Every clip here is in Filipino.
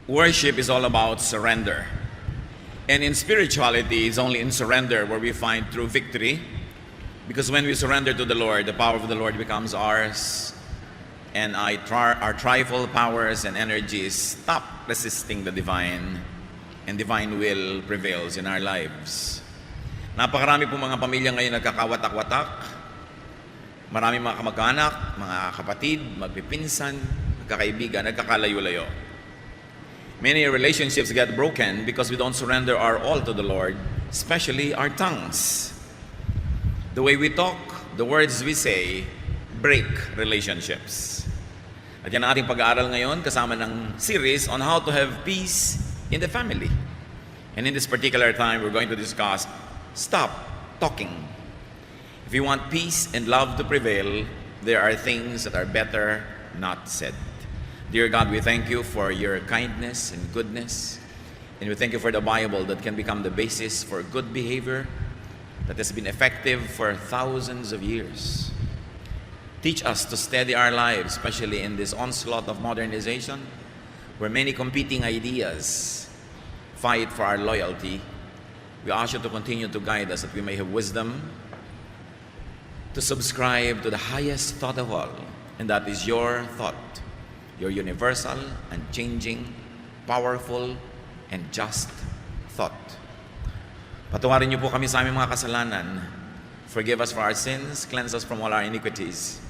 Worship is all about surrender. And in spirituality, it's only in surrender where we find true victory. Because when we surrender to the Lord, the power of the Lord becomes ours. And our trifle powers and energies stop resisting the divine. And divine will prevails in our lives. Napakarami po mga pamilya ngayon nagkakawatak-watak. Marami mga kamag-anak, mga kapatid, magpipinsan, magkakaibigan, nagkakalayo-layo. Many relationships get broken because we don't surrender our all to the Lord, especially our tongues. The way we talk, the words we say, break relationships. At yan ang ating pag-aaral ngayon kasama ng series on how to have peace in the family. And in this particular time, we're going to discuss stop talking. If you want peace and love to prevail, there are things that are better not said. Dear God, we thank you for your kindness and goodness. And we thank you for the Bible that can become the basis for good behavior that has been effective for thousands of years. Teach us to steady our lives, especially in this onslaught of modernization, where many competing ideas fight for our loyalty. We ask you to continue to guide us that we may have wisdom to subscribe to the highest thought of all, and that is your thought. Your universal, unchanging, powerful, and just thought. Patawarin niyo po kami sa aming mga kasalanan. Forgive us for our sins, cleanse us from all our iniquities.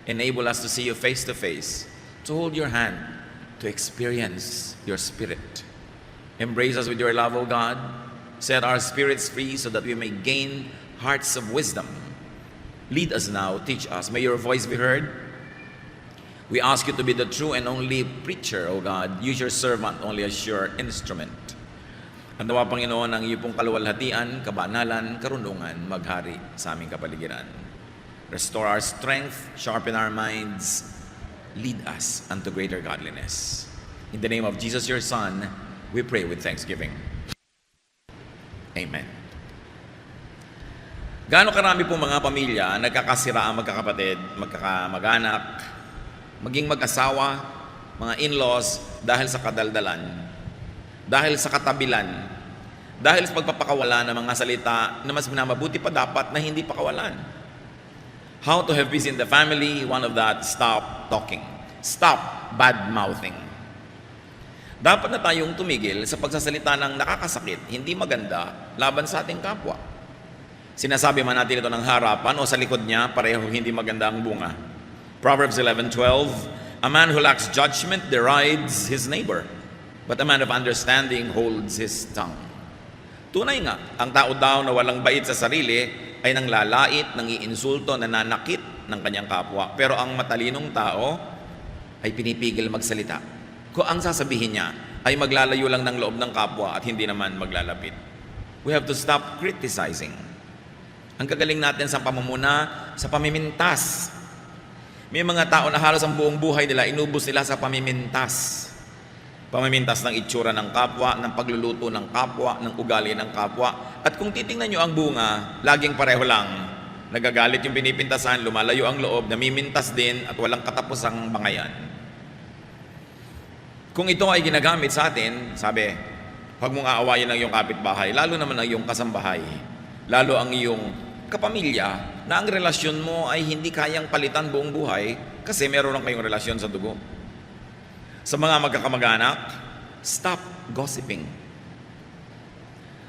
Enable us to see you face to face, to hold your hand, to experience your spirit. Embrace us with your love, O God. Set our spirits free so that we may gain hearts of wisdom. Lead us now, teach us. May your voice be heard. We ask you to be the true and only preacher, O God. Use your servant only as your instrument. At nawa, Panginoon, ang iyong kaluwalhatian, kabanalan, karunungan, maghari sa aming kapaligiran. Restore our strength, sharpen our minds, lead us unto greater godliness. In the name of Jesus, your Son, we pray with thanksgiving. Amen. Gaano karami po mga pamilya nagkakasiraan, magkakapatid, magkakamag-anak, maging mag-asawa, mga in-laws, dahil sa kadaldalan, dahil sa katabilan, dahil sa pagpapakawala ng mga salita na mas minamabuti pa dapat na hindi pakawalan. How to have peace in the family, one of that, stop talking. Stop bad-mouthing. Dapat na tayong tumigil sa pagsasalita ng nakakasakit, hindi maganda, laban sa ating kapwa. Sinasabi man natin ito ng harapan o sa likod niya, pareho hindi maganda ang bunga. Proverbs 11:12, a man who lacks judgment derides his neighbor, but a man of understanding holds his tongue. Tunay nga, ang tao daw na walang bait sa sarili ay nanglalait, nangiinsulto, nananakit ng kanyang kapwa. Pero ang matalinong tao ay pinipigil magsalita. Kung ang sasabihin niya ay maglalayo lang ng loob ng kapwa at hindi naman maglalapit. We have to stop criticizing. Ang kagaling natin sa pamumuna, sa pamimintas. May mga tao na halos ang buong buhay nila, inubos nila sa pamimintas. Pamimintas ng itsura ng kapwa, ng pagluluto ng kapwa, ng ugali ng kapwa. At kung titingnan nyo ang bunga, laging pareho lang. Nagagalit yung pinipintasan, lumalayo ang loob, namimintas din, at walang katapusang bangayan. Kung ito ay ginagamit sa atin, sabi, huwag mong aawayin ang iyong kapitbahay, lalo naman ang iyong kasambahay, lalo ang iyong kapamilya, na ang relasyon mo ay hindi kayang palitan buong buhay kasi meron lang kayong relasyon sa dugo. Sa mga magkakamag-anak, stop gossiping.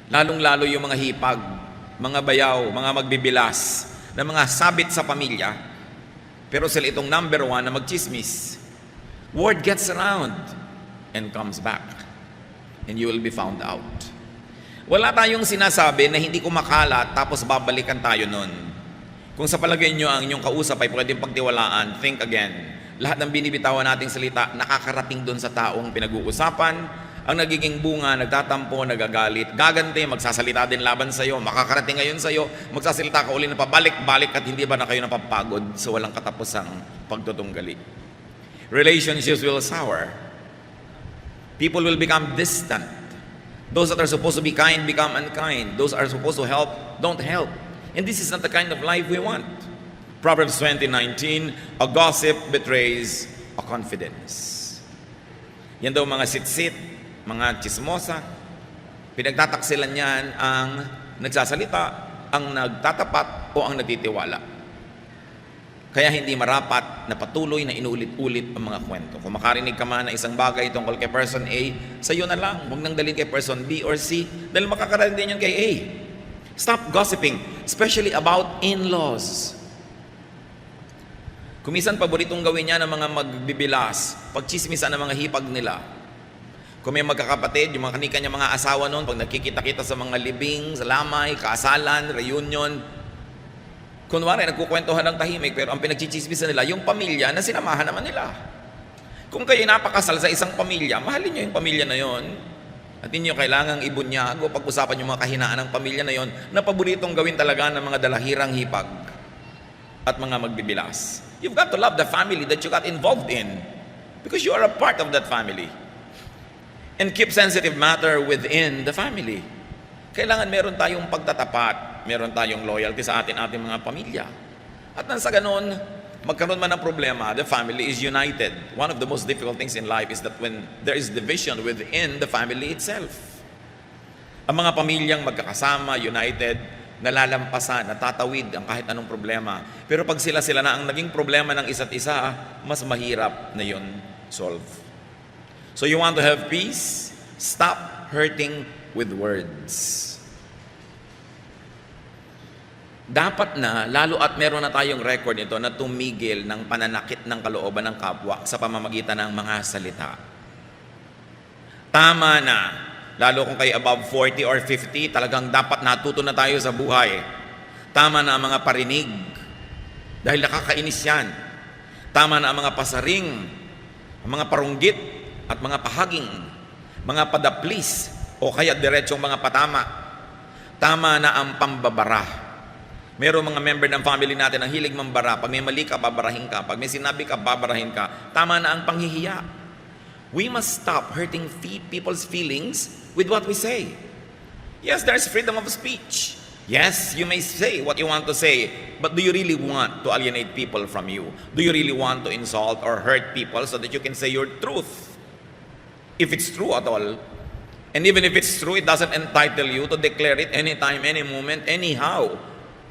Lalong-lalo yung mga hipag, mga bayaw, mga magbibilas, na mga sabit sa pamilya, pero sila itong number one na magchismis. Word gets around and comes back, and you will be found out. Wala tayong sinasabi na hindi kumakalat tapos babalikan tayo nun. Kung sa palagay nyo ang inyong kausap ay pwedeng pagtiwalaan, think again. Lahat ng binibitawan nating salita, nakakarating dun sa taong pinag-uusapan. Ang nagiging bunga, nagtatampo, nagagalit, gaganti, magsasalita din laban sa'yo, makakarating ngayon sa'yo, magsasalita ka uli na pabalik-balik at hindi ba na kayo napapagod sa walang katapusang pagtutunggali. Relationships will sour. People will become distant. Those that are supposed to be kind become unkind. Those are supposed to help don't help. And this is not the kind of life we want. Proverbs 20:19, a gossip betrays a confidence. Yan daw mga sitsit, mga chismosa. Pinagtataksilan yan ang nagsasalita, ang nagtatapat o ang nagtitiwala. Kaya hindi marapat na patuloy na inulit-ulit ang mga kwento. Kung makarinig ka man ng isang bagay tungkol kay person A, sa iyo na lang. Huwag nang dalhin kay person B or C dahil makakarating din yun kay A. Stop gossiping, especially about in-laws. Kumisan paboritong gawin niya ng mga magbibilas, pagchismisan ng mga hipag nila. Kung may magkakapatid, yung mga kanika niya mga asawa noon, pag nakikita-kita sa mga libing, sa lamay, kasalan, reunion, kunwari nagkukwentuhan ng tahimik, pero ang pinagchichismisan nila, yung pamilya na sinamahan naman nila. Kung kayo napakasal sa isang pamilya, mahalin niyo yung pamilya na yon. At hindi niyo kailangang ibunyag o pag-usapan yung mga kahinaan ng pamilya na yon na paboritong gawin talaga ng mga dalahirang hipag at mga magbibilas. You've got to love the family that you got involved in because you are a part of that family. And keep sensitive matter within the family. Kailangan meron tayong pagtatapat, meron tayong loyalty sa ating mga pamilya. At nang sa ganun, magkaroon man ng problema, the family is united. One of the most difficult things in life is that when there is division within the family itself. Ang mga pamilyang magkakasama, united, nalalampasan, natatawid ang kahit anong problema. Pero pag sila na ang naging problema ng isa't isa, mas mahirap na yun solve. So you want to have peace? Stop hurting with words. Dapat na, lalo at meron na tayong record nito na tumigil ng pananakit ng kalooban ng kapwa sa pamamagitan ng mga salita. Tama na, lalo kung kayo above 40 or 50, talagang dapat natuto na tayo sa buhay. Tama na ang mga parinig, dahil nakakainis yan. Tama na ang mga pasaring, ang mga parunggit, at mga pahaging, mga padaplis, o kaya diretsong mga patama. Tama na ang pambabara. Merong mga member ng family natin ang hilig mambara. Pag may mali ka, babarahin ka. Pag may sinabi ka, babarahin ka. Tama na ang panghihiya. We must stop hurting people's feelings with what we say. Yes, there's freedom of speech. Yes, you may say what you want to say, but do you really want to alienate people from you? Do you really want to insult or hurt people so that you can say your truth? If it's true at all. And even if it's true, it doesn't entitle you to declare it anytime, any moment, anyhow.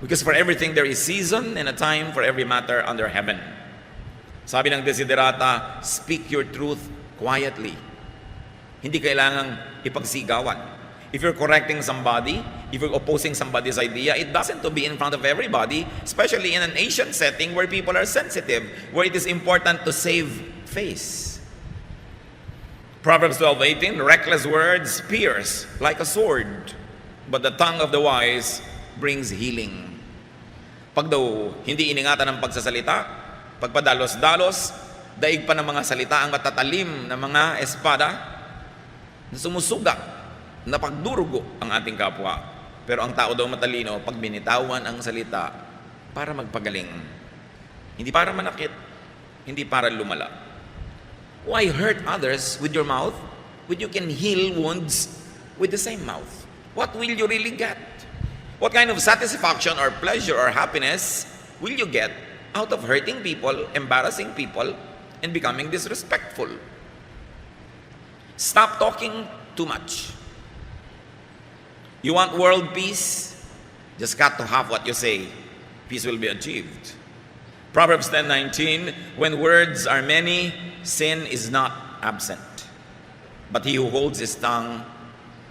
Because for everything there is season and a time for every matter under heaven. Sabi ng Desiderata, speak your truth quietly. Hindi kailangang ipagsigawan. If you're correcting somebody, if you're opposing somebody's idea, it doesn't to be in front of everybody, especially in an Asian setting where people are sensitive, where it is important to save face. Proverbs 12:18, reckless words pierce like a sword, but the tongue of the wise brings healing. Pag daw hindi iningatan ng pagsasalita, pagpadalos-dalos, daig pa ng mga salita ang matatalim na mga espada na sumusugat, na pagdurugo ang ating kapwa. Pero ang tao daw matalino, pag binitawan ang salita para magpagaling. Hindi para manakit, hindi para lumala. Why hurt others with your mouth when you can heal wounds with the same mouth? What will you really get? What kind of satisfaction or pleasure or happiness will you get out of hurting people, embarrassing people, and becoming disrespectful? Stop talking too much. You want world peace? Just cut to half what you say. Peace will be achieved. Proverbs 10:19, when words are many, sin is not absent. But he who holds his tongue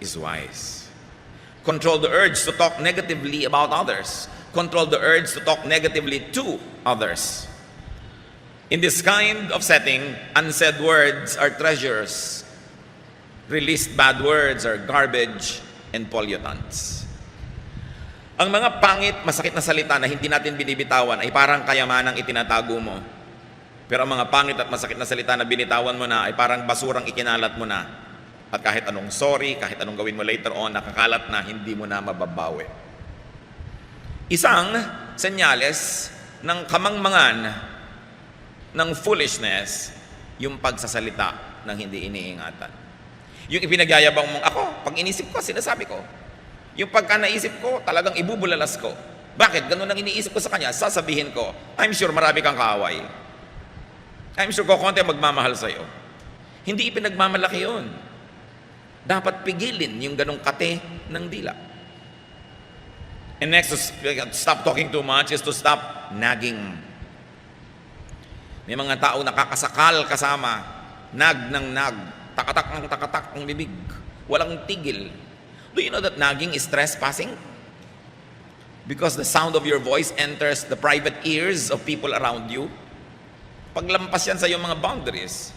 is wise. Control the urge to talk negatively about others. Control the urge to talk negatively to others. In this kind of setting, unsaid words are treasures. Released bad words are garbage and pollutants. Ang mga pangit, masakit na salita na hindi natin binibitawan ay parang kayamanang itinatago mo. Pero ang mga pangit at masakit na salita na binitawan mo na ay parang basurang ikinalat mo na. At kahit anong sorry, kahit anong gawin mo later on, nakakalat na, hindi mo na mababawi. Isang senyales ng kamangmangan ng foolishness, yung pagsasalita ng hindi iniingatan. Yung ipinagyayabang mong, ako, pag inisip ko, sinasabi ko. Yung pagka naisip ko, talagang ibubulalas ko. Bakit? Ganun ang iniisip ko sa kanya, sasabihin ko, I'm sure marami kang kaaway. I'm sure ko konti magmamahal sa'yo. Hindi ipinagmamalaki yun. Dapat pigilin yung ganong kate ng dila. And next, to stop talking too much is to stop nagging. May mga tao nakakasakal kasama, nag ng nag, takatak ng bibig, walang tigil. Do you know that nagging is trespassing? Because the sound of your voice enters the private ears of people around you. Paglampas yan sa iyong mga boundaries.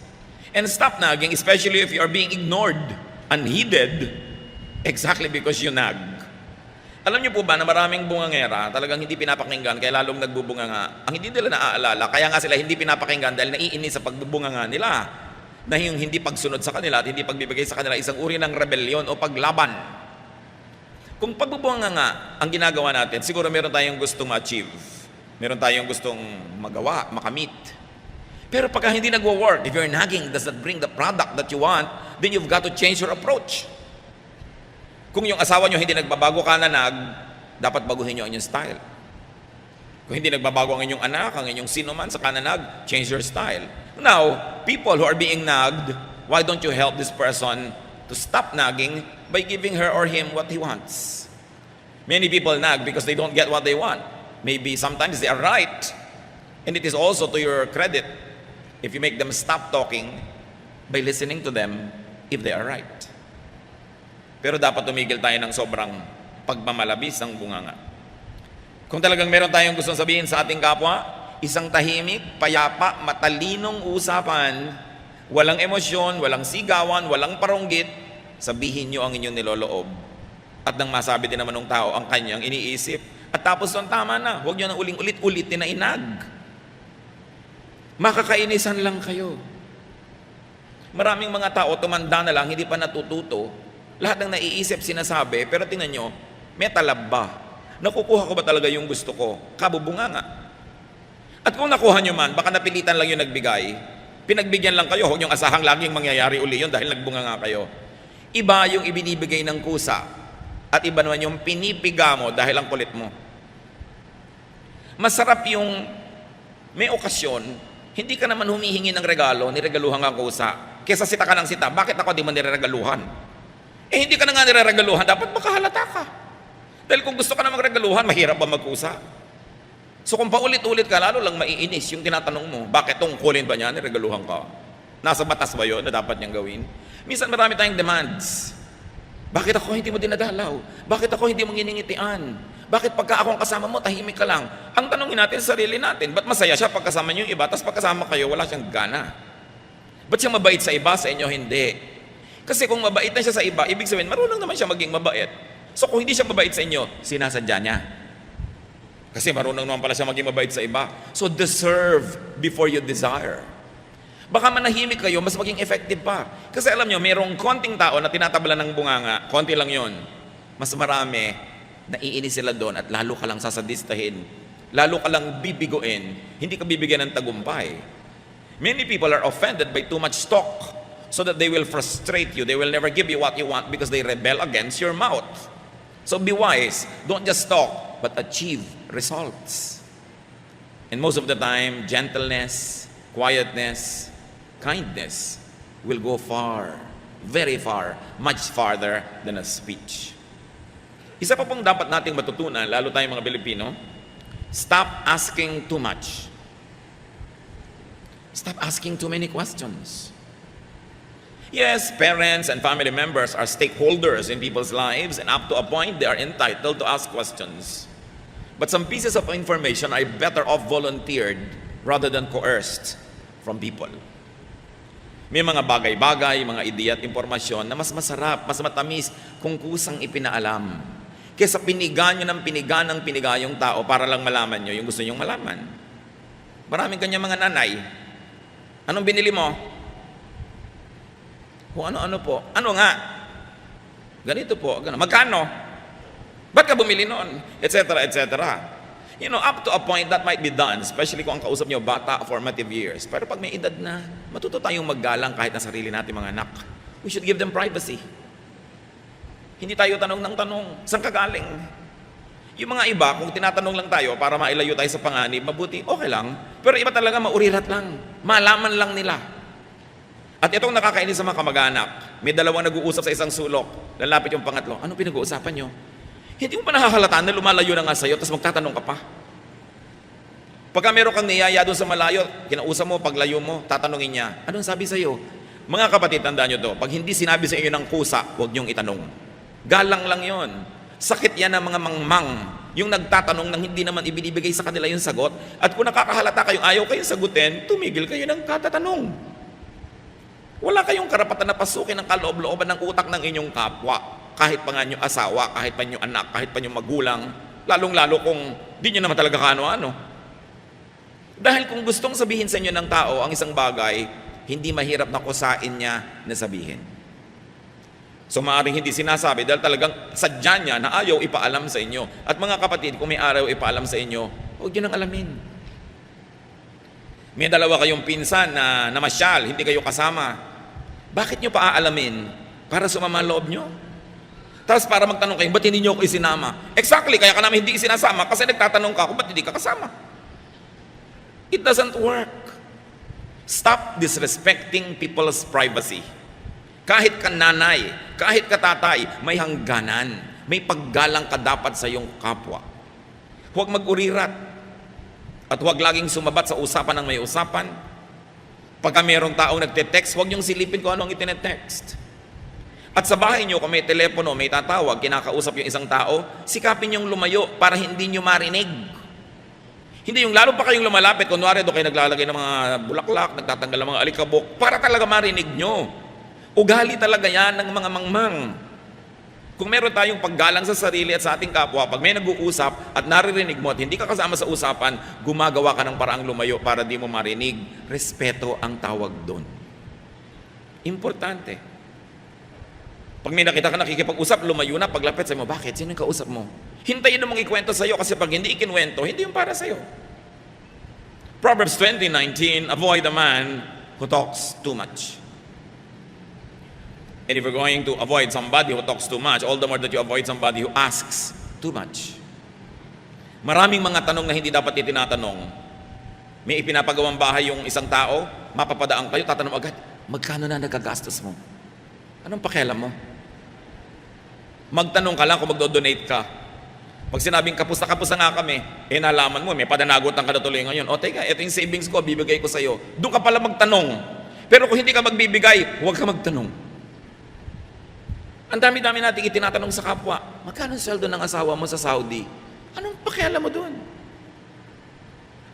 And stop nagging, especially if you are being ignored, unheeded, exactly because you nag. Alam niyo po ba na maraming bungangera talagang hindi pinapakinggan kaya lalong nagbubunganga. Ang hindi nila naaalala, kaya nga sila hindi pinapakinggan dahil naiinis sa pagbubunganga nila. Na yung hindi pagsunod sa kanila at hindi pagbibigay sa kanila isang uri ng rebellion o paglaban. Kung pagbubunganga ang ginagawa natin, siguro meron tayong gustong ma-achieve. Meron tayong gustong magawa, makamit. Pero pagka hindi nagwo-work, if your nagging does not bring the product that you want, then you've got to change your approach. Kung yung asawa nyo hindi nagbabago ka na dapat baguhin nyo ang inyong style. Kung hindi nagbabago ang inyong anak, ang inyong sino man sa kananag, change your style. Now, people who are being nagged, why don't you help this person to stop nagging by giving her or him what he wants? Many people nag because they don't get what they want. Maybe sometimes they are right. And it is also to your credit if you make them stop talking by listening to them if they are right. Pero dapat tumigil tayo ng sobrang pagmamalabis ng bunganga. Kung talagang meron tayong gustong sabihin sa ating kapwa, isang tahimik, payapa, matalinong usapan, walang emosyon, walang sigawan, walang paronggit, sabihin nyo ang inyong niloloob. At nang masabi din naman ng tao ang kanyang iniisip. At tapos doon, tama na, huwag nyo nang ulit-ulitin na inag. Makakainisan lang kayo. Maraming mga tao, tumanda na lang, hindi pa natututo. Lahat ng naiisip, sinasabi, pero tingnan nyo, may talab ba? Nakukuha ko ba talaga yung gusto ko? Kabubunga nga. At kung nakuha nyo man, baka napilitan lang yung nagbigay, pinagbigyan lang kayo, huwag nyong asahang laging mangyayari uli yun dahil nagbunga nga kayo. Iba yung ibinibigay ng kusa, at iba naman yung pinipiga mo dahil ang kulit mo. Masarap yung may okasyon, hindi ka naman humihingi ng regalo, niregaluhan ka kusa. Kesa sita ka ng sita, bakit ako di man niregaluhan? Hindi ka na nga niregaluhan, dapat makahalata ka. Dahil kung gusto ka na magregaluhan, mahirap ba magkusa? So kung paulit-ulit ka, lalo lang maiinis yung tinatanong mo, bakit tungkulin ba niya, niregaluhan ka? Nasa batas ba yun na dapat niyang gawin? Minsan marami tayong demands. Bakit ako hindi mo dinadalaw? Bakit ako hindi mo giningitian? Bakit pagka akong kasama mo, tahimik ka lang? Ang tanongin natin sa sarili natin, ba't masaya siya pagkasama niyo yung iba, tapos pagkasama kayo, wala siyang gana? Ba't siya mabait sa iba, sa inyo hindi? Kasi kung mabait na siya sa iba, ibig sabihin, marunong naman siya maging mabait. So kung hindi siya mabait sa inyo, sinasadya niya. Kasi marunong naman pala siya maging mabait sa iba. So deserve before you desire. Baka manahimik kayo, mas maging effective pa. Kasi alam nyo, mayroong konting tao na tinatabla ng bunganga, konti lang yon. Mas marami, naiinis sila doon at lalo ka lang sasadistahin. Lalo ka lang bibiguin. Hindi ka bibigyan ng tagumpay. Many people are offended by too much talk, so that they will frustrate you. They will never give you what you want because they rebel against your mouth. So be wise. Don't just talk, but achieve results. And most of the time, gentleness, quietness, kindness will go far, very far, much farther than a speech. Isa pa pong dapat nating matutunan, lalo tayong mga Pilipino, stop asking too much. Stop asking too many questions. Yes, parents and family members are stakeholders in people's lives, and up to a point, they are entitled to ask questions. But some pieces of information are better off volunteered rather than coerced from people. May mga bagay-bagay, mga ideya at impormasyon na mas masarap, mas matamis kung kusang ipinaalam. Kesa piniga nyo ng piniga yung tao para lang malaman nyo yung gusto nyong malaman. Maraming kanya mga nanay. Anong binili mo? Kung ano-ano po. Ano nga? Ganito po. Ganun. Magkano? Ba't ka bumili noon? Etc. etc. You know, up to a point that might be done, especially kung ang kausap nyo bata, formative years. Pero pag may edad na, matuto tayong maggalang kahit na sarili natin mga anak. We should give them privacy. Hindi tayo tanong ng tanong, saan ka galing? Yung mga iba, kung tinatanong lang tayo para mailayo tayo sa panganib, mabuti, okay lang. Pero iba talaga, maurirat lang. Malaman lang nila. At itong nakakainis sa mga kamag-anak, may dalawang nag-uusap sa isang sulok, lalapit yung pangatlo, anong pinag-uusapan nyo? Hindi mo pa nakahalataan na lumalayo na nga sa'yo, tapos magtatanong ka pa. Pagka meron kang niyaya doon sa malayo, kinausap mo, paglayo mo, tatanungin niya, anong sabi sa'yo? Mga kapatid, tandaan nyo to, pag hindi sinabi sa inyo ng kusa, huwag niyong itanong. Galang lang yon. Sakit yan ng mga mangmang, yung nagtatanong nang hindi naman ibinibigay sa kanila yung sagot, at kung nakakahalata kayong ayaw kayong sagutin, tumigil kayo ng katatanong. Wala kayong karapatan na pasukin ang kaloob-looban ng utak ng inyong kapwa, kahit pa nga nyo asawa, kahit pa nyo anak, kahit pa nyo magulang, lalong-lalo kung di nyo naman talaga kaano-ano. Dahil kung gustong sabihin sa inyo ng tao ang isang bagay, hindi mahirap na kusain niya na sabihin. So maaaring hindi sinasabi dahil talagang sadya niya na ayaw ipaalam sa inyo. At mga kapatid, kung may araw ipaalam sa inyo, huwag nyo nang alamin. May dalawa kayong pinsan na namasyal, hindi kayo kasama. Bakit nyo pa aalamin? Para sumama ang loob nyo? Tapos para magtanong kayo, ba't hindi nyo ako isinama? Exactly, kaya ka namin hindi isinasama kasi nagtatanong ka kung ba't hindi ka kasama. It doesn't work. Stop disrespecting people's privacy. Kahit ka nanay, kahit ka tatay, may hangganan. May paggalang ka dapat sa iyong kapwa. Huwag mag-urirat. At huwag laging sumabat sa usapan ng may usapan. Pagka mayroong taong nagte-text, huwag niyong silipin kung anong itinetext. At sa bahay niyo, kung may telepono, may tatawag, kinakausap yung isang tao, sikapin niyong lumayo para hindi niyo marinig. Hindi yung lalo pa kayong lumalapit, kunwari doon kayo naglalagay ng mga bulaklak, nagtatanggal ng mga alikabok, para talaga marinig nyo. Ugali talaga yan ng mga mangmang. Kung meron tayong paggalang sa sarili at sa ating kapwa, pag may nag-uusap at naririnig mo at hindi ka kasama sa usapan, gumagawa ka ng paraang lumayo para di mo marinig. Respeto ang tawag doon. Importante. Pag may nakita ka nakikipag-usap, lumayo na, paglapit sa'yo mo, bakit? Sino yung kausap mo? Hintayin mo ikwento sa'yo kasi pag hindi ikinwento, hindi yung para sa'yo. Proverbs 20:19, avoid the man who talks too much. And if you're going to avoid somebody who talks too much, all the more that you avoid somebody who asks too much. Maraming mga tanong na hindi dapat itinatanong. May ipinapagawang bahay yung isang tao, mapapadaan kayo, tatanong agad, magkano na nagagastos mo? Anong pakialam mo? Magtanong ka lang kung magdo-donate ka. Pag sinabing kapos na nga kami, nalaman mo, may padanagutan ka na tuloy ngayon. O teka, ito yung savings ko, bibigay ko sa'yo. Doon ka pala magtanong. Pero kung hindi ka magbibigay, huwag ka magtanong. Ang dami-dami natin itinatanong sa kapwa, magkano sweldo ng asawa mo sa Saudi? Anong pakialam mo doon?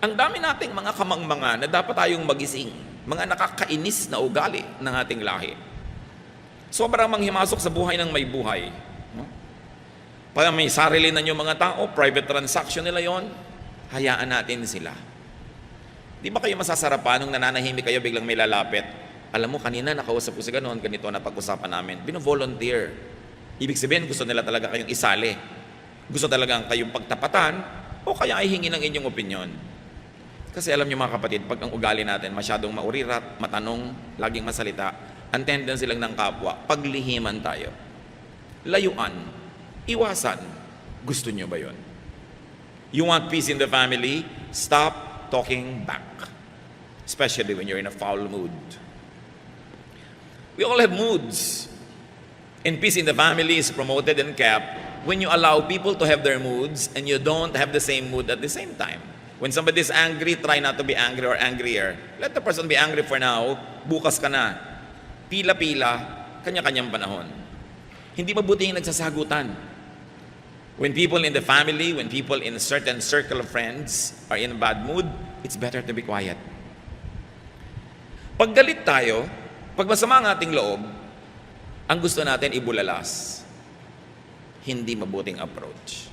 Ang dami nating mga kamangmanga na dapat tayong magising, mga nakakainis na ugali ng ating lahi. Sobrang manghimasok sa buhay ng may buhay. Pag may sarili na yung mga tao, private transaction nila yon, hayaan natin sila. Di ba kayo masasarapan nung nananahimik kayo biglang may lalapit? Alam mo, kanina nakausap ko si ganon, ganito na pag-usapan namin. Bino-volunteer. Ibig sabihin, gusto nila talaga kayong isali. Gusto talaga kayong pagtapatan o kaya ay hingi ng inyong opinyon. Kasi alam niyo mga kapatid, pag ang ugali natin masyadong maurirat, matanong, laging masalita, ang tendency lang ng kapwa, paglihiman tayo. Layuan. Iwasan. Gusto niyo ba yun? You want peace in the family? Stop talking back. Especially when you're in a foul mood. We all have moods. And peace in the family is promoted and kept when you allow people to have their moods and you don't have the same mood at the same time. When somebody is angry, try not to be angry or angrier. Let the person be angry for now. Bukas ka na. Pila-pila, kanya-kanyang panahon. Hindi mabuti yung nagsasagutan. When people in the family, when people in a certain circle of friends are in a bad mood, it's better to be quiet. Pag galit tayo, pag masama ang ating loob, ang gusto natin ibulalas. Hindi mabuting approach.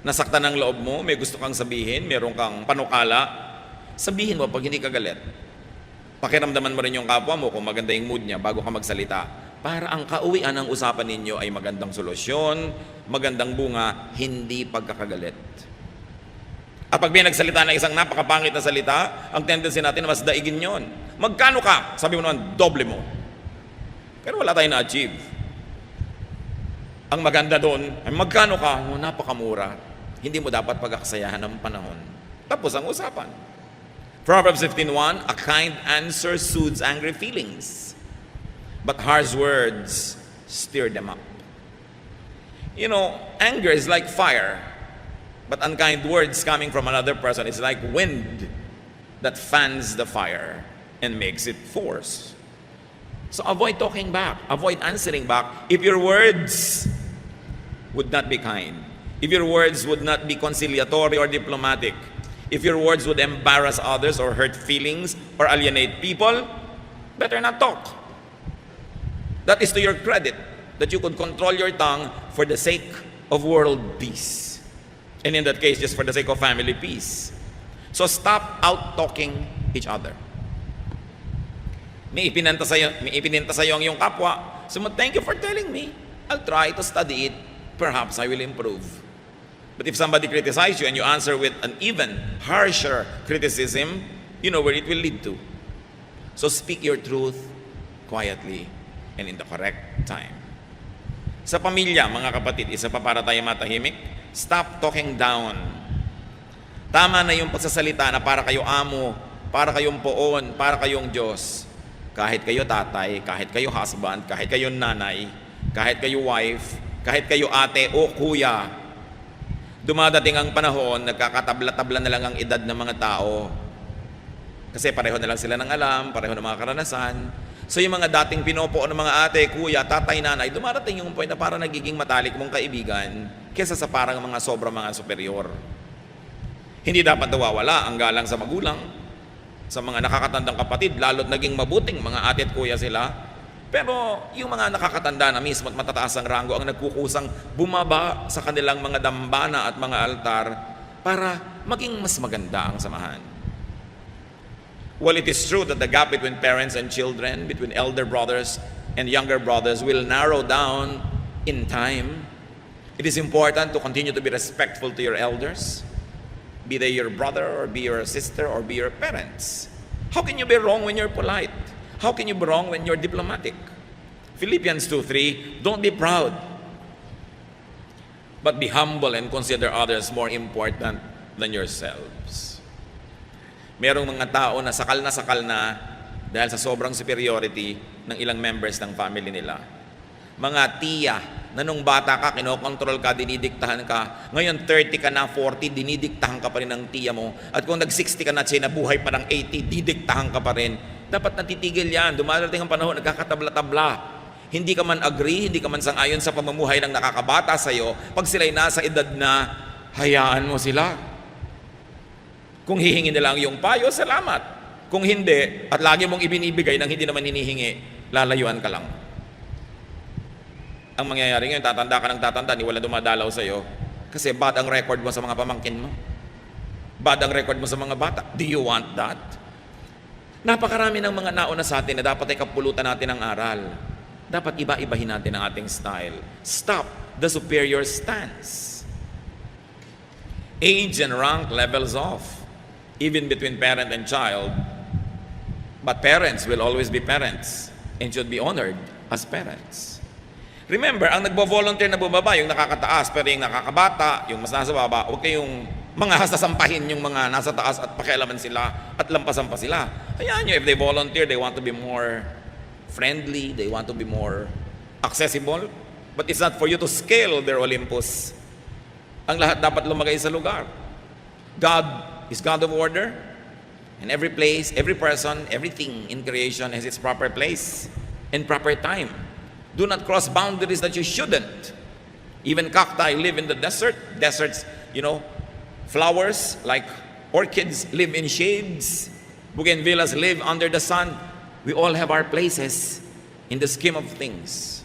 Nasaktan ang loob mo, may gusto kang sabihin, meron kang panukala, sabihin mo pag hindi ka galit. Pakiramdaman mo rin yung kapwa mo kung maganda yung mood niya bago ka magsalita. Para ang kauwian ng usapan ninyo ay magandang solusyon, magandang bunga, hindi pagkakagalit. At pag may nagsalita na isang napakapangit na salita, ang tendency natin na mas daigin yon. Magkano ka? Sabi mo naman, doble mo. Pero wala tayong na-achieve. Ang maganda doon, ay magkano ka? Oh, napakamura. Hindi mo dapat pagkakasayahan ng panahon. Tapos ang usapan. Proverbs 15:1, a kind answer soothes angry feelings, but harsh words stir them up. You know, anger is like fire, but unkind words coming from another person is like wind that fans the fire and makes it force. So avoid talking back, avoid answering back if your words would not be kind, if your words would not be conciliatory or diplomatic, if your words would embarrass others or hurt feelings or alienate people, better not talk. That is to your credit, that you could control your tongue for the sake of world peace. And in that case, just for the sake of family peace. So stop out-talking each other. May ipinanta sa'yo ang iyong kapwa. So thank you for telling me. I'll try to study it. Perhaps I will improve. But if somebody criticizes you and you answer with an even harsher criticism, you know where it will lead to. So speak your truth quietly and in the correct time. Sa pamilya, mga kapatid, isa pa para tayo matahimik, stop talking down. Tama na yung pagsasalita na para kayo amo, para kayong poon, para kayong Diyos. Kahit kayo tatay, kahit kayo husband, kahit kayo nanay, kahit kayo wife, kahit kayo ate o kuya, dumadating ang panahon, nagkakatabla-tabla na lang ang edad ng mga tao. Kasi pareho na lang sila ng alam, pareho ng mga karanasan. So yung mga dating pinopoon ng mga ate, kuya, tatay, nanay, dumarating yung point na parang nagiging matalik mong kaibigan kesa sa parang mga sobrang mga superior. Hindi dapat nawawala ang galang sa magulang, sa mga nakakatandang kapatid, lalo't naging mabuting mga ate at kuya sila. Pero yung mga nakakatanda na mismo at matataas ang rango ang nagkukusang bumaba sa kanilang mga dambana at mga altar para maging mas maganda ang samahan. Well, it is true that the gap between parents and children, between elder brothers and younger brothers will narrow down in time. It is important to continue to be respectful to your elders, be they your brother or be your sister or be your parents. How can you be wrong when you're polite? How can you be wrong when you're diplomatic? Philippians 2:3, don't be proud, but be humble and consider others more important than yourselves. Merong mga tao na sakal na dahil sa sobrang superiority ng ilang members ng family nila. Mga tiya na nung bata ka, kinokontrol ka, dinidiktahan ka. Ngayon 30 ka na, 40, dinidiktahan ka pa rin ng tiya mo. At kung nag-60 ka na, siya nabuhay pa ng 80, didiktahan ka pa rin. Dapat natitigil yan. Dumarating ang panahon, nagkakatabla-tabla. Hindi ka man agree, hindi ka man sang-ayon sa pamumuhay ng nakakabata sa'yo. Pag sila'y nasa edad na, hayaan mo sila. Kung hihingi nila ang iyong payo, salamat. Kung hindi, at lagi mong ibinibigay nang hindi naman hinihingi, lalayuan ka lang. Ang mangyayari ngayon, tatanda ka ng tatanda, ni wala dumadalaw sa'yo, kasi bad ang record mo sa mga pamangkin mo. Bad ang record mo sa mga bata. Do you want that? Napakarami ng mga nauna sa atin na dapat ay kapulutan natin ng aral. Dapat iba-ibahin natin ang ating style. Stop the superior stance. Age and rank levels off, even between parent and child. But parents will always be parents and should be honored as parents. Remember, ang nagbo-volunteer na bumaba, yung nakakataas, pero yung nakakabata, yung mas nasa baba, huwag kayong mga sasampahin yung mga nasa taas at pakialaman sila at lampasan pa sila. Hayaan nyo, if they volunteer, they want to be more friendly, they want to be more accessible, but it's not for you to scale their Olympus. Ang lahat dapat lumagay sa lugar. God is God of order, and every place, every person, everything in creation has its proper place and proper time. Do not cross boundaries that you shouldn't. Even cacti live in the desert. Deserts, flowers like orchids live in shades. Bougainvilleas live under the sun. We all have our places in the scheme of things.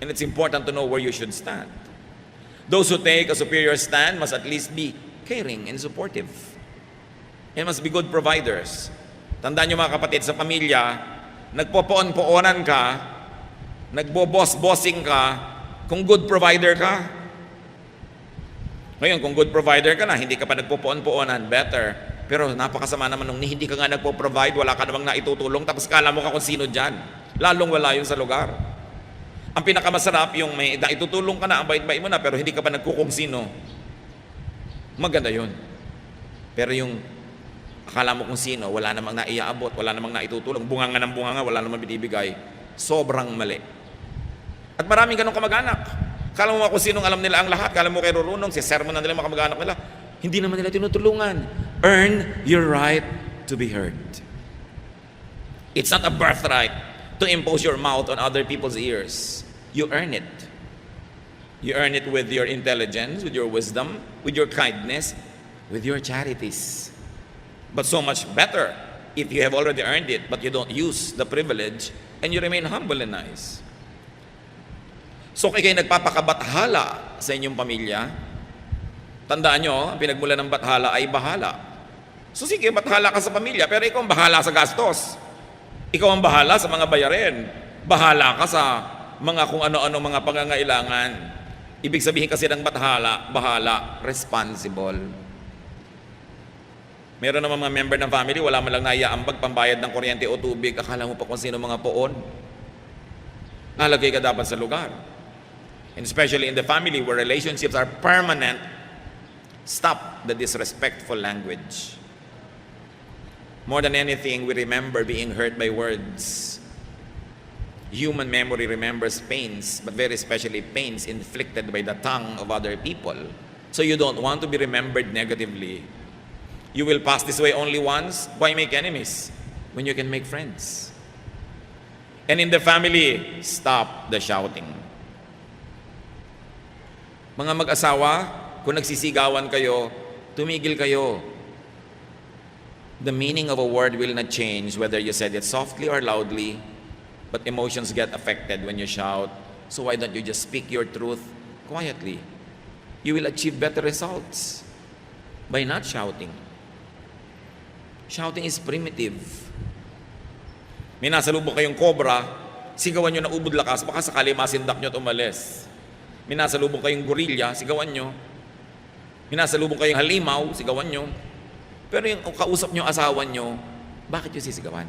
And it's important to know where you should stand. Those who take a superior stand must at least be caring and supportive. And must be good providers. Tandaan nyo mga kapatid, sa pamilya, nagpopoon-poonan ka, nagbo-boss-bossing ka, kung good provider ka. Ngayon, kung good provider ka na, hindi ka pa nagpopoon-poonan, better. Pero napakasama naman nung hindi ka nga nagpo-provide, wala ka namang naitutulong, tapos kala mo ka kung sino dyan. Lalong wala yun sa lugar. Ang pinakamasarap, yung may naitutulong ka na, ang bait-bait mo na, pero hindi ka pa nagkukung sino. Maganda yun. Pero yung Akala mo kung sino, wala namang naiaabot, wala namang naitutulong, bunganga ng bunganga, wala namang binibigay. Sobrang mali. At maraming ganong kamag-anak. Akala mo kung sinong alam nila ang lahat, akala mo kay Rurunong, si sermon na nila mga kamag-anak nila. Hindi naman nila tinutulungan. Earn your right to be heard. It's not a birthright to impose your mouth on other people's ears. You earn it. You earn it with your intelligence, with your wisdom, with your kindness, with your charities. But so much better if you have already earned it, but you don't use the privilege and you remain humble and nice. So kayo nagpapakabathala sa inyong pamilya, tandaan nyo, ang pinagmula ng bathala ay bahala. So sige, bathala ka sa pamilya, pero ikaw ang bahala sa gastos. Ikaw ang bahala sa mga bayarin. Bahala ka sa mga kung ano-ano mga pangangailangan. Ibig sabihin kasi ng bahala, responsible. Meron naman mga member ng family, wala man lang naiaambag pambayad ng kuryente o tubig. Akala mo pa kung sino mga poon. Nalagay ka dapat sa lugar. And especially in the family where relationships are permanent, stop the disrespectful language. More than anything, we remember being hurt by words. Human memory remembers pains, but very especially pains inflicted by the tongue of other people. So you don't want to be remembered negatively. You will pass this way only once. Why make enemies when you can make friends? And in the family, stop the shouting. Mga mag-asawa, kung nagsisigawan kayo, tumigil kayo. The meaning of a word will not change whether you said it softly or loudly, but emotions get affected when you shout. So why don't you just speak your truth quietly? You will achieve better results by not shouting. Shouting is primitive. May nasalubong kayong kobra, sigawan nyo na ubod lakas, baka sakali masindak nyo at umalis. May nasalubong kayong gorilla, sigawan nyo. May nasalubong kayong halimaw, sigawan nyo. Pero yung kausap nyo, asawa nyo, bakit yung sisigawan?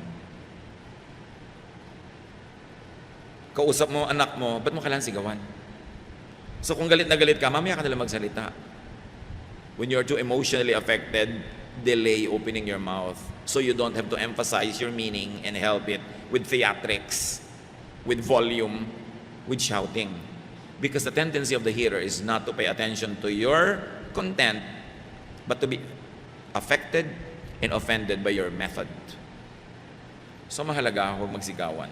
Kausap mo, anak mo, ba't mo kailangan sigawan? So kung galit na galit ka, mamaya ka nalang magsalita. When you're too emotionally affected, delay opening your mouth so you don't have to emphasize your meaning and help it with theatrics, with volume, with shouting. Because the tendency of the hearer is not to pay attention to your content, but to be affected and offended by your method. So mahalaga, huwag magsigawan.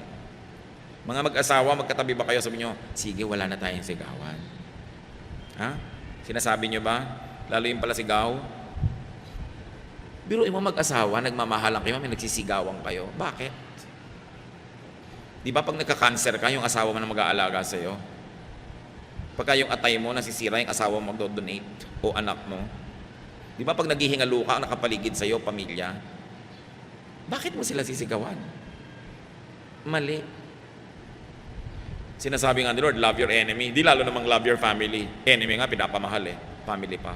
Mga mag-asawa, magkatabi ba kayo? Sabi nyo, sige, wala na tayong sigawan. Ha? Sinasabi nyo ba? Lalo yung pala sigaw. Pero yung mga mag-asawa, nagmamahalan kayo, may nagsisigawan kayo. Bakit? Di ba pag nagka-cancer ka, yung asawa mo na mag-aalaga sa'yo? Pagka yung atay mo, nasisira yung asawa mo magdo-donate o anak mo. Di ba pag naghihingalo ka, nakapaligid sa'yo, pamilya? Bakit mo sila sisigawan? Mali. Sinasabi nga ni Lord, love your enemy. Di lalo namang love your family. Enemy nga, pinapamahal Family pa.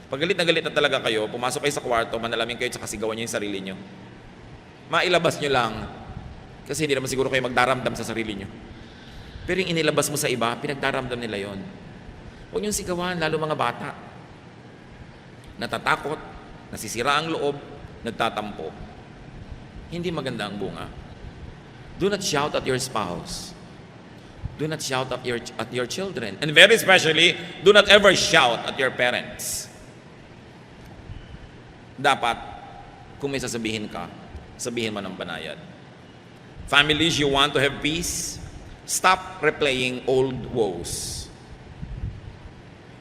Pag galit na talaga kayo, pumasok kayo sa kwarto, manalamin kayo at sigawan nyo yung sarili nyo. Mailabas nyo lang, kasi hindi naman siguro kayo magdaramdam sa sarili nyo. Pero yung inilabas mo sa iba, pinagdaramdam nila yon. Huwag nyo sigawan, lalo mga bata. Natatakot, nasisira ang loob, nagtatampo. Hindi maganda ang bunga. Do not shout at your spouse. Do not shout at your children. And very especially, do not ever shout at your parents. Dapat, kung may sasabihin ka, sabihin mo ng banayad. Families, you want to have peace? Stop replaying old woes.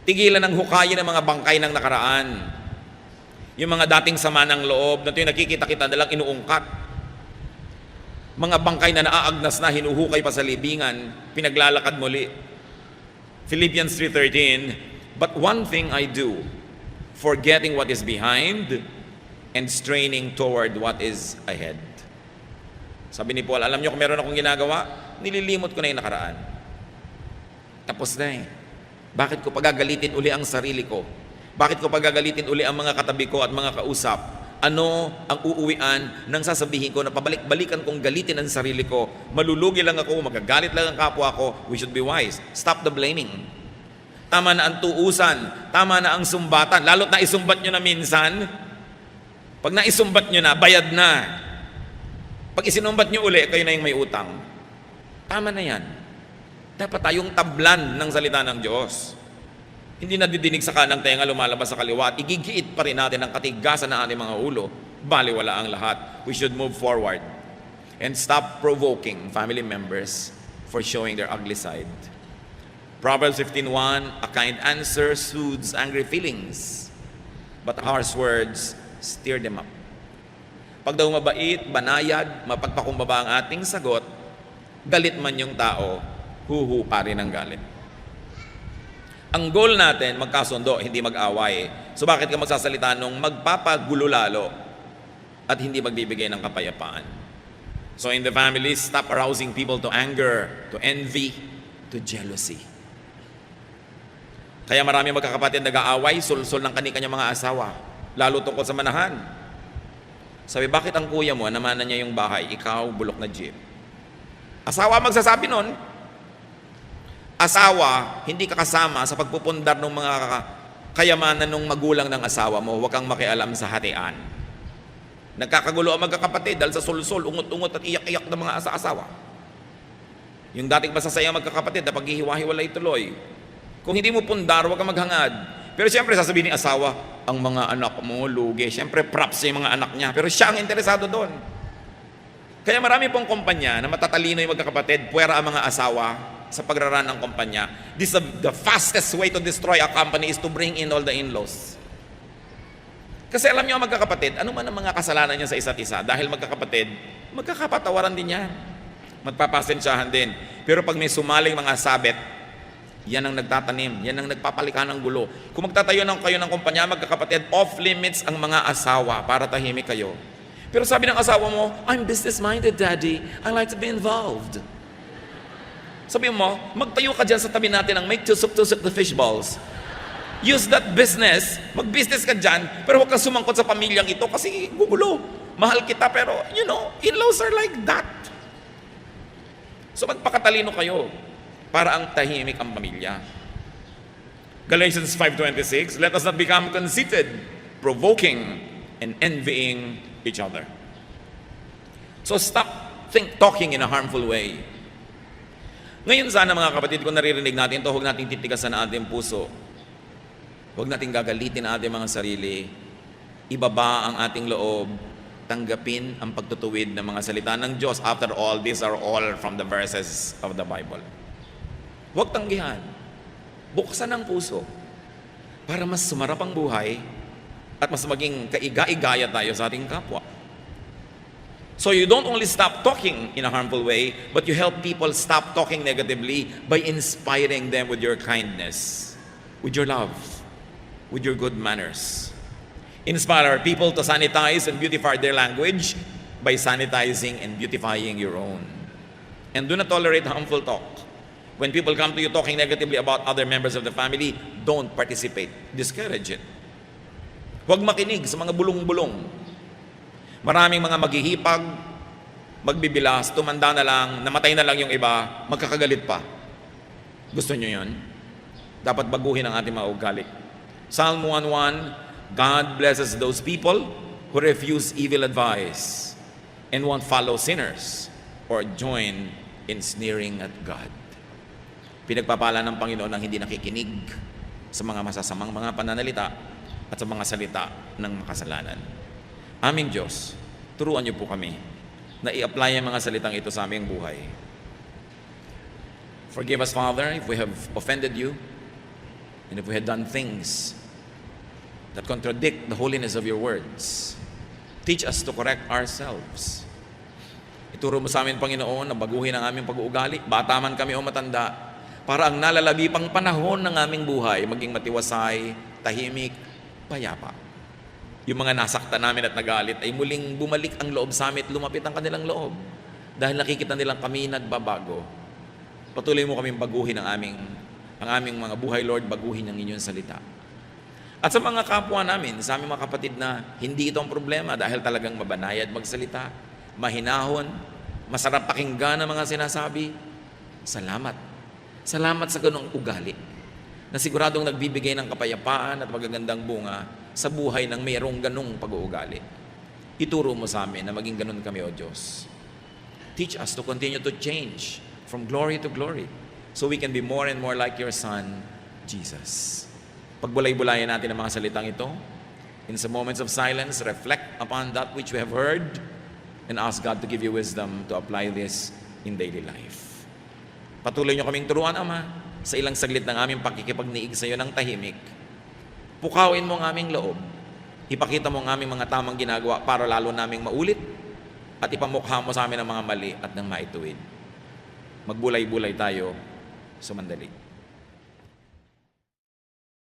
Tigilan ng hukayin ng mga bangkay ng nakaraan. Yung mga dating sama ng loob, na ito yung nakikita-kita nalang inuungkat. Mga bangkay na naaagnas na, hinuhukay pa sa libingan, pinaglalakad muli. Philippians 3:13, but one thing I do, forgetting what is behind and straining toward what is ahead. Sabi ni Paul, alam niyo kung meron akong ginagawa, nililimot ko na yung nakaraan. Tapos na Bakit ko pagagalitin uli ang sarili ko? Bakit ko pagagalitin uli ang mga katabi ko at mga kausap? Ano ang uuwian ng sasabihin ko na pabalik-balikan kong galitin ang sarili ko? Malulugi lang ako, magagalit lang ang kapwa ko. We should be wise. Stop the blaming. Tama na ang tuusan. Tama na ang sumbatan. Lalo't na isumbat nyo na minsan. Pag naisumbat nyo na, bayad na. Pag isinumbat nyo uli, kayo na yung may utang. Tama na yan. Dapat tayong tablan ng salita ng Diyos. Hindi nadidinig sa kanang tenga, lumalabas sa kaliwa, at igigiit pa rin natin ang katigasan ng ating mga ulo. Baliwala ang lahat. We should move forward and stop provoking family members for showing their ugly side. Proverbs 15:1, a kind answer soothes angry feelings, but harsh words stir them up. Pag daw mabait, banayad, mapagpakumbaba ang ating sagot, galit man yung tao, huhu pa rin ang galit. Ang goal natin, magkasundo, hindi mag-away. So bakit ka magsasalita nung magpapagulo lalo at hindi magbibigay ng kapayapaan? So in the family, stop arousing people to anger, to envy, to jealousy. Kaya marami magkakapatid nag-aaway, sulsul ng kani-kanyang mga asawa, lalo tungkol sa manahan. Sabi, bakit ang kuya mo, namanan niya yung bahay, ikaw bulok na jeep? Asawa magsasabi nun. Asawa, hindi ka kasama sa pagpupundar ng mga kayamanan ng magulang ng asawa mo, huwag kang makialam sa hatian. Nagkakagulo ang magkakapatid dahil sa sulsul, ungot-ungot at iyak-iyak ng mga asawa. Yung dating masasaya magkakapatid na paghihiwa-hiwalay tuloy. Kung hindi mo pundar, huwag kang maghangad. Pero siyempre sasabihin ni asawa, ang mga anak mo lugi. Siyempre props yung mga anak niya. Pero siya ang interesado doon. Kaya marami pong kumpanya na matatalino yung magkakapatid, puwera ang mga asawa sa pagraran ng kumpanya. The fastest way to destroy a company is to bring in all the in-laws. Kasi alam niyo ang magkakapatid, ano man ang mga kasalanan niya sa isa't isa, dahil magkakapatid, magkakapatawaran din yan. Magpapasensyahan din. Pero pag may sumaling mga sabit, yan ang nagtatanim, yan ang nagpapalikan ng gulo. Kung magtatayo kayo ng kumpanya, magkakapatid, off limits ang mga asawa para tahimik kayo. Pero sabi ng asawa mo, I'm business-minded, Daddy. I like to be involved. Sabi mo, magtayo ka dyan sa tabi natin ng make tusok the fish balls. Use that business, mag-business ka dyan, pero huwag kang sumangkot sa pamilyang ito kasi gugulo. Mahal kita, pero in-laws are like that. So magpakatalino kayo para ang tahimik ang pamilya. Galatians 5:26, let us not become conceited, provoking, and envying each other. So stop talking in a harmful way. Ngayon sana mga kapatid, kung naririnig natin ito, huwag natin titigasan ang ating puso. Huwag natin gagalitin ang ating mga sarili. Ibaba ang ating loob. Tanggapin ang pagtutuwid ng mga salita ng Diyos. After all, these are all from the verses of the Bible. Huwag tanggihan. Buksan ang puso para mas sumarap ang buhay at mas maging kaiga-igaya tayo sa ating kapwa. So you don't only stop talking in a harmful way, but you help people stop talking negatively by inspiring them with your kindness, with your love, with your good manners. Inspire people to sanitize and beautify their language by sanitizing and beautifying your own. And do not tolerate harmful talk. When people come to you talking negatively about other members of the family, don't participate. Discourage it. Huwag makinig sa mga bulong-bulong. Maraming mga maghihipag, magbibilas, tumanda na lang, namatay na lang yung iba, magkakagalit pa. Gusto nyo yun? Dapat baguhin ang ating mga ugali. Psalm 1:1, God blesses those people who refuse evil advice and won't follow sinners or join in sneering at God. Pinagpapala ng Panginoon ang hindi nakikinig sa mga masasamang mga pananalita at sa mga salita ng makasalanan. Aming Diyos, turuan niyo po kami na i-apply ang mga salitang ito sa aming buhay. Forgive us, Father, if we have offended you and if we had done things that contradict the holiness of your words. Teach us to correct ourselves. Ituro mo sa amin, Panginoon, na baguhin ang aming pag-uugali, bata man kami o matanda, para ang nalalabi pang panahon ng aming buhay maging matiwasay, tahimik, payapa. Yung mga nasaktan namin at nagalit ay muling bumalik ang loob sa amin at lumapit ang kanilang loob. Dahil nakikita nilang kami nagbabago. Patuloy mo kaming baguhin ang aming mga buhay, Lord, baguhin ang inyong salita. At sa mga kapwa namin, sa aming mga kapatid na hindi ito ang problema dahil talagang mabanayad magsalita, mahinahon, masarap pakinggan ang mga sinasabi, salamat. Salamat sa ganung ugali na siguradong nagbibigay ng kapayapaan at magagandang bunga sa buhay ng mayroong ganung pag-uugali. Ituro mo sa amin na maging ganun kami, O Diyos. Teach us to continue to change from glory to glory so we can be more and more like your Son, Jesus. Pagbulay-bulayan natin ang mga salitang ito. In some moments of silence, reflect upon that which we have heard and ask God to give you wisdom to apply this in daily life. Patuloy niyo kaming turuan, Ama, sa ilang saglit ng aming pakikipagniig sa iyo ng tahimik. Pukawin mo ang aming loob. Ipakita mo ang aming mga tamang ginagawa para lalo naming maulit at ipamukha mo sa amin ang mga mali at ng maituwid. Magbulay-bulay tayo sa mandali.